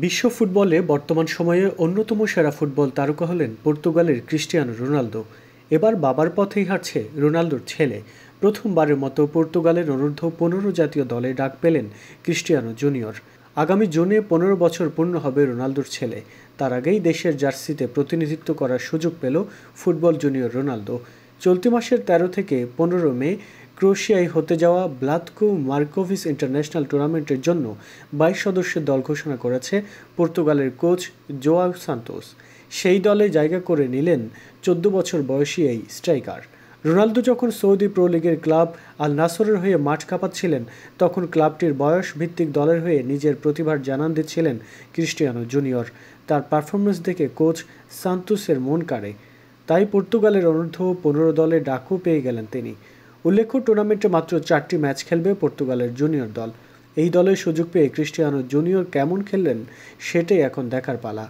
বিশ্ব ফুটবলে বর্তমান সময়ে অন্যতম সেরা ফুটবল তারকা হলেন পর্তুগালের ক্রিস্টিয়ানো রোনালদো। এবার বাবার পথেই হাঁটছে রোনালদোর ছেলে। প্রথমবারের মতো পর্তুগালের অনূর্ধ্ব-15 জাতীয় দলে ডাক পেলেন ক্রিস্টিয়ানো জুনিয়র। আগামী জুনে 15 বছর পূর্ণ হবে রোনালদোর ছেলে। তার আগেই দেশের জার্সিতে প্রতিনিধিত্ব করার সুযোগ পেল ফুটবল জুনিয়র রোনালদো। চলতি মাসের 13 থেকে 15 মে ক্রোয়েশিয়ায় হতে যাওয়া ব্লাতকো মার্কোভিচ ইন্টারন্যাশনাল টুর্নামেন্টের জন্য 22 সদস্যের দল ঘোষণা করেছে পর্তুগালের কোচ জোয়াও সান্তোস। সেই দলে জায়গা করে নিলেন 14 বছর বয়সী এই স্ট্রাইকার। রোনালদো যখন সৌদি প্রো লিগের ক্লাব আল নাসরের হয়ে মাঠ কাঁপাচ্ছিলেন, তখন ক্লাবটির বয়স ভিত্তিক দলের হয়ে নিজের প্রতিভার জানান দিচ্ছিলেন ক্রিস্টিয়ানো জুনিয়র। তার পারফরমেন্স দেখে কোচ সান্তোসের মন কাড়ে, তাই পর্তুগালের অনূর্ধ্ব-15 দলে ডাকও পেয়ে গেলেন তিনি। উল্লেখ্য, টুর্নামেন্টে মাত্র 4টি ম্যাচ খেলবে পর্তুগালের জুনিয়র দল। এই দলের সুযোগ পেয়ে ক্রিস্টিয়ানো জুনিয়র কেমন খেললেন সেটাই এখন দেখার পালা।